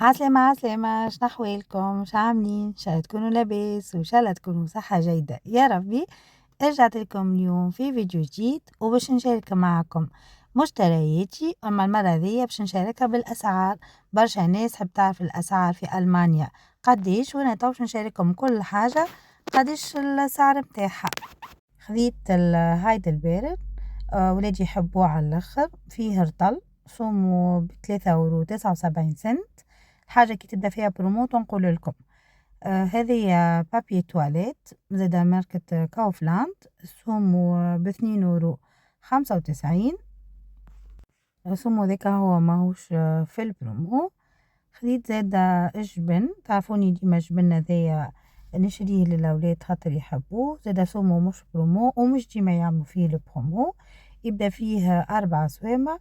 عسلامة عسلامة، شنحوالكم؟ عاملين؟ إن شاء الله تكونوا لاباس وإن شاء الله تكونوا صحة جيدة يا ربي. رجعت لكم اليوم في فيديو جديد وباش نشارك معكم مشترياتي، أما المرة ذي باش نشاركها بالأسعار. برشا ناس حب تعرف الأسعار في ألمانيا قديش، وانا تو باش نشارككم كل حاجة قديش السعر متاعها. خذيت هايد البارد، ولادي يحبوه على الاخر، فيه رطل سومو ب3 € 79 سنت. حاجة كي تبدا فيها برومو تنقول لكم. هذه بابي تواليت زادا ماركة كاوفلاند، سومو ب2 € 95. سومو ذاك هو ماهوش في البرومو. خديت زادا جبن، تعرفوني ديما جبن ذايا نشريه للأولاد خاطر يحبوه، زادا سومو مش برومو ومش ديما يعملوا فيه البرومو. يبدا فيه 4 سوامة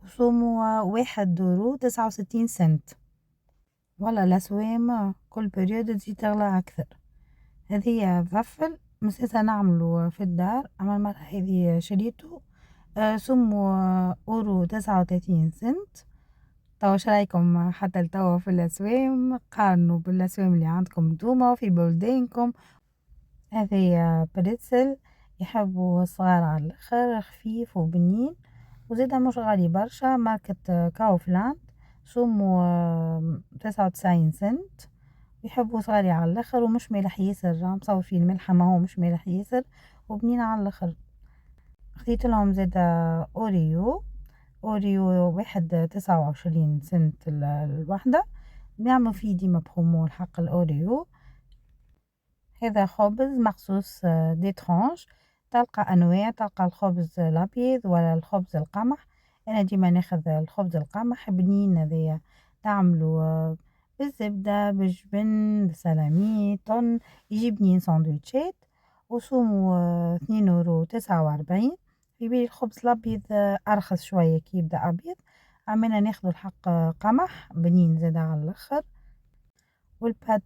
وسومو 1 € 69 سنت. والله الأسوام كل بريود تزيد تغلى أكثر. هذه فافل مسيسة نعملو في الدار، أما المرة هذه شريته سمو €39 سنت. توا اش رايكم حتى لتوا في الأسوام؟ قارنوا بالأسوام اللي عندكم نتوما في بلدانكم. هذه بريتسل يحبوا صغار على الآخر، خفيف وبنين وزادا مش غالي برشا، ماركة كاوفلاند، سمو 99 سنت. يحبوا صغاري على الاخر ومش مالح ياسر، مصور فيه الملحة ما هو مش مالح ياسر وبنين على الاخر. خديت لهم زادا اوريو 1 € 29 سنت الوحدة، بيعملوا فيه ديما برومو الحق الاوريو. هذا خبز مخصوص دي ترانش، تلقى انواع، تلقى الخبز الابيض ولا الخبز القمح. انا ديما ناخذ الخبز القمح بنين هذايا، تعملوا بالزبدة بالجبن بالسلامي طن، يجي بنين ساندويتشات وسومو 2 € 49. في بالي الخبز الابيض ارخص شوية كي يبدا ابيض، عمالنا ناخذ الحق قمح بنين زادا على الاخر. والبات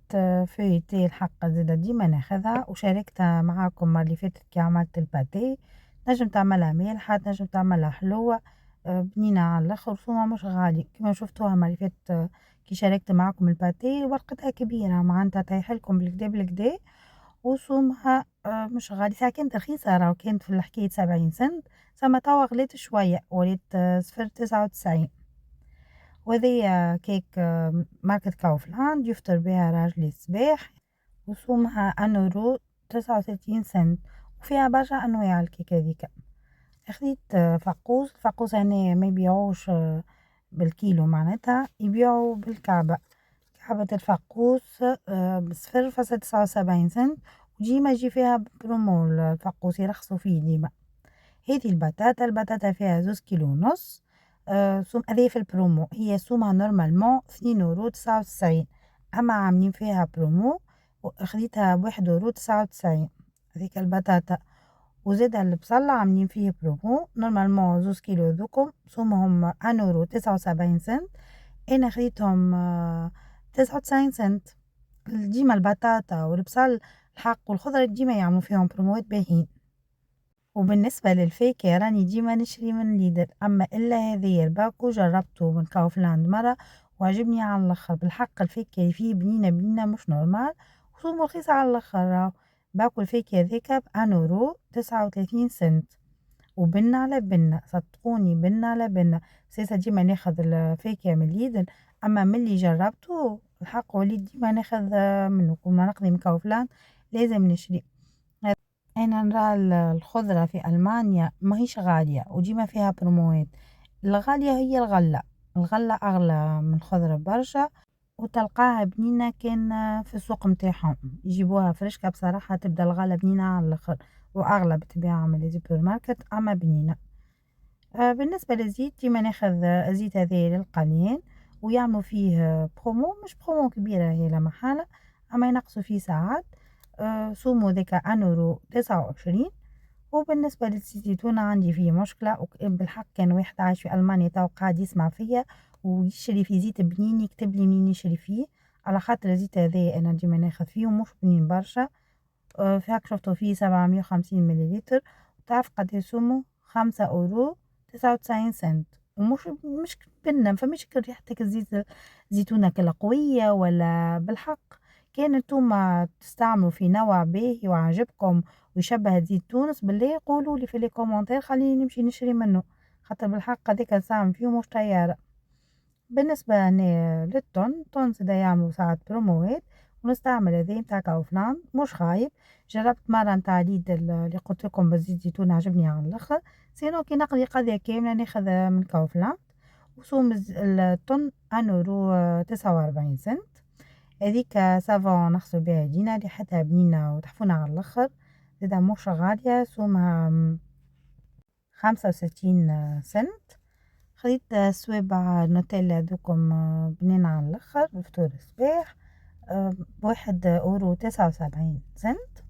فويتي الحق زادا ديما ناخذها، وشاركتها معاكم المرة اللي فاتت كي عملت الباتي. تنجم تعملها مالحة، تنجم تعملها حلوة بنينة على الاخر، وصومها مش غالي كما شفتوها المرة اللي فاتت. كي شاركت معاكم الباتي ورقتها كبيرة معناتها طيحلكم بالكدا بالكدا، وصومها مش غالي. ساعة كانت رخيصة راهو، كانت في الحكاية 70 سنت، سما توا غليت شوية وليت 0.99. وهذيا كيك ماركة كاوفلاند يفطر بها راجلي الصباح، رسومها 1 € 69 سنت، وفيها برشا أنواع الكيكة هذيكا. خديت فقوس. الفقوس هنا ما يبيعوش بالكيلو، معناتها يبيعوا بالكعبة. كعبة الفقوس ب0.79 سنت، وديما يجي فيها برومو الفقوس، يرخصوا فيه ديما. هذي البطاطا فيها 2 كيلو ونص. سوم هذه في البرومو، هي سومها نورمالمون 2 € 99، أما عاملين فيها برومو وخديتها ب1 € 99 هذيك البطاطا. وزادا البصل عاملين فيه برومو، نورمالمون 2 كيلو ذوكم سومهم 1 € 79 سنت، أنا خديتهم 99 سنت. ديما البطاطا والبصل الحق والخضرة ديما يعملوا فيهم بروموات باهين. وبالنسبة للفاكهة راني ديما نشري من ليدر، أما إلا هذايا الباكو جربته من كاوفلاند مرة وعجبني على الآخر. بالحق الفاكهة اللي فيه بنينة بنينة مش نورمال، وسومو رخيصة على الآخر. راهو باكو الفاكهة هذاكا ب1 € 39 سنت، وبنة على بنة صدقوني، بنة على بنة. سيسا ديما ناخذ الفاكهة من ليدر، أما من اللي جربته الحق وليد ديما ناخذ منه. كل ما نقضي من كاوفلاند لازم نشري. أنا نرى الخضرة في ألمانيا ماهيش غالية وديما فيها بروموات. الغالية هي الغلة، الغلة أغلى من الخضرة برشا، وتلقاها بنينة كان في السوق متاعهم يجيبوها فريشكا. بصراحة تبدا الغلة بنينة على الآخر، وأغلى بالطبيعة من السوبر ماركت، أما بنينة. بالنسبة للزيت ديما ناخذ زيت هذا للقليان، ويعملوا فيه برومو، مش برومو كبيرة هي لا محالة، أما ينقصوا فيه ساعات. سومو ذاك 1 € 29. وبالنسبة للزيتونة عندي فيه مشكلة، بالحق كان واحد عايش في ألمانيا تو قاعد يسمع فيا ويشري في زيت بنين، يكتب لي منين يشري فيه، على خاطر الزيت هذا أنا ديما ناخذ فيه ومش بنين برشا. في هاك شفتو فيه 750 مليلتر. تعرف قد سومو 5 € 99 سنت. ومش مش بنة، ما فماش ريحة الزيتونة كلا قوية ولا بالحق. كان نتوما تستعملوا في نوع باهي وعجبكم ويشبه زيت تونس بالله قولوا لي في لي كومنتير خليني نمشي نشري منه، خاطر بالحق هذيك نستعمل فيه مش طيارة. بالنسبة للتون، التون زادا يعملوا ساعات بروموات ونستعمل هذا متاع كاوفلان مش خايب. جربت مرة نتاع اليد اللي قلت لكم بزيت زيتون عجبني على الاخر. سينو كي نقضي قضية كاملة ناخذ من كاوفلان. وسوم التون 1.49 سنت. هذيك سافون نغسلو بها يدينا ريحتها بنينة وتحفونة على الاخر. زادا مش غالية، سومها 65 سنت. خديت سوابع نوتيلا هاذوكم بنين على اللخر بفطور الصباح، ب1.79 سنت.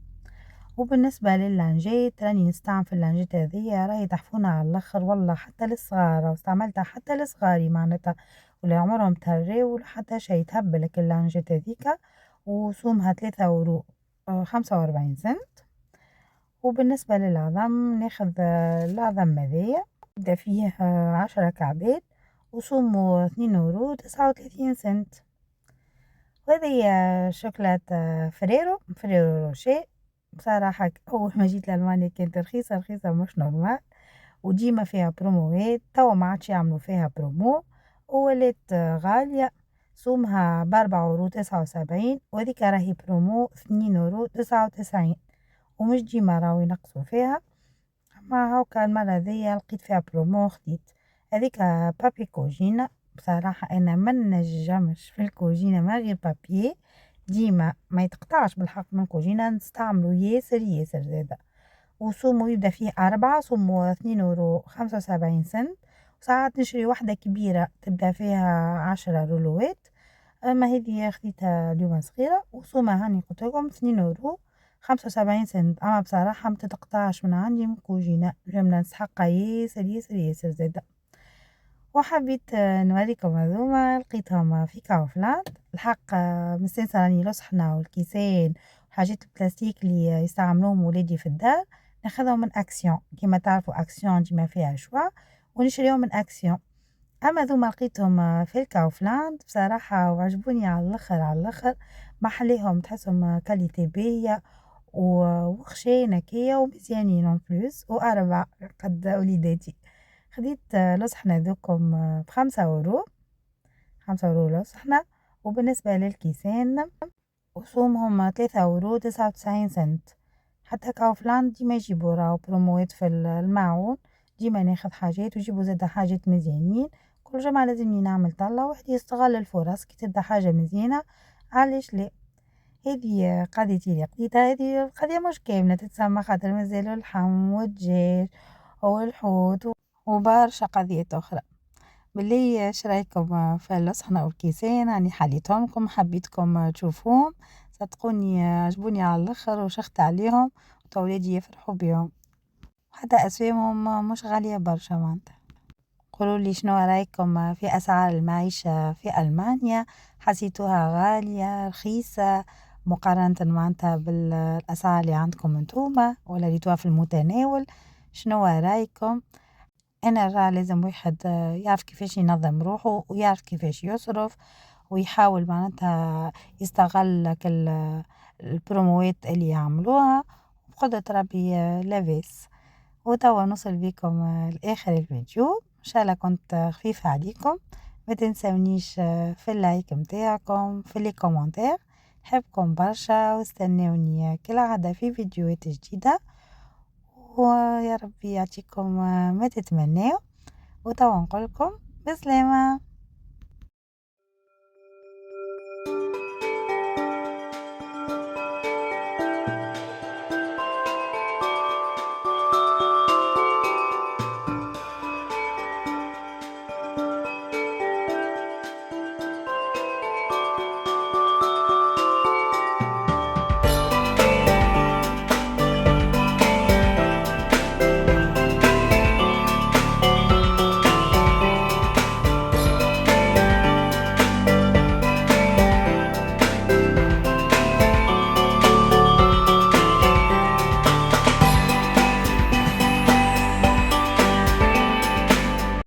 وبالنسبة لللانجات راني نستعمل في اللانجات هذيا راهي تحفونة على اللخر والله، حتى للصغار واستعملتها حتى لصغاري معناتها ولا عمرهم تهريو ولا حتى شي تهبلك اللانجات هذيكا. وسومها 3.45 سنت. وبالنسبة للعظم ناخذ العظم هذايا يبدأ فيه 10 كعبات وسمو 2.39 سنت. وهذه شوكولاتة فريرو روشيه. بصراحة أول ما جيت لألمانيا كانت رخيصة مش نورمال، وديما فيها بروموات، توا ما عادش يعملوا فيها برومو وولات غالية. سومها ب4.79 وهذيك راهي برومو 2.99 ومش ديما راهو ينقصوا فيها. ما هاكا المرة ذي لقيت فيها برومو خديت هذيك بابي كوجينة. بصراحة أنا ما نجمش في الكوجينة ما غير بابي، ديما ما يتقطعش بالحق من كوجينة نستعملو ياسر زادا. وسومو يبدأ فيه 4، سومو 2.75 سنت. وساعات نشري وحدة كبيرة تبدأ فيها 10 رولوات. أما هذي خديتها اليوم صغيرة وسومها هاني قلتلكم 2.75 سنت. أما بصراحة متتقطعش من عندي من كوجينة جملة نسحقها ياسر زادا. وحبيت نوريكم هذوما لقيتهم في كاوفلان الحق. مستانسة راني لصحنا والكيسان وحاجات البلاستيك اللي يستعملوهم ولادي في الدار ناخذهم من أكسيون. كما تعرفوا أكسيون ديما فيها شوا ونشريهم من أكسيون. أما ذوما لقيتهم في الكاوفلاند بصراحة وعجبوني على الآخر محليهم تحسهم كاليتي باهية وخشينة كيا ومزيانين اون بلوس وأربع قد وليداتي. خديت لصحنا ذوكم ب5 €، 5 € لصحنا. وبالنسبة للكيسان رسومهم 3.99 سنت. حتى كاوفلاند ديما يجيبوا راهو بروموات في الماعون، ديما ناخذ حاجات ويجيبوا زادا حاجات مزيانين. كل جمعة لازمني نعمل طلة واحد يستغل الفرص كي تبدا حاجة مزيانة علاش لا. هذه قضيتي اللي قضيتها، هذه القضية مش كاملة تتسمى خاطر مازالوا اللحم والدجاج والحوت وبرشا قضيات أخرى. باللي ايش رايكم في اللصحنة والكيسان؟ راني حليتهم لكم حبيتكم تشوفوهم، صدقوني عجبوني على الاخر وشخت عليهم وتولادي يفرحوا بيهم، حتى اسامهم مش غالية برشا معناتها. قولوا لي شنو رايكم في اسعار المعيشة في المانيا؟ حسيتوها غالية رخيصة مقارنة معناتها بالاسعار اللي عندكم انتوما ولا ريتوها في المتناول؟ شنو رايكم؟ أنا نرى لازم واحد يعرف كيفاش ينظم روحه ويعرف كيفاش يصرف ويحاول معناتها يستغل كل البروموات اللي يعملوها بقدرة ربي لاباس. وتوا نوصل بكم لآخر الفيديو إن شاء الله كنت خفيفة عليكم. ما تنسونيش في اللايك متاعكم في لي كومنتير. نحبكم برشا واستنوني كالعادة في فيديوهات جديدة، ويا ربي يعطيكم ما تتمنوا. وتوا نقولكم بسلامة.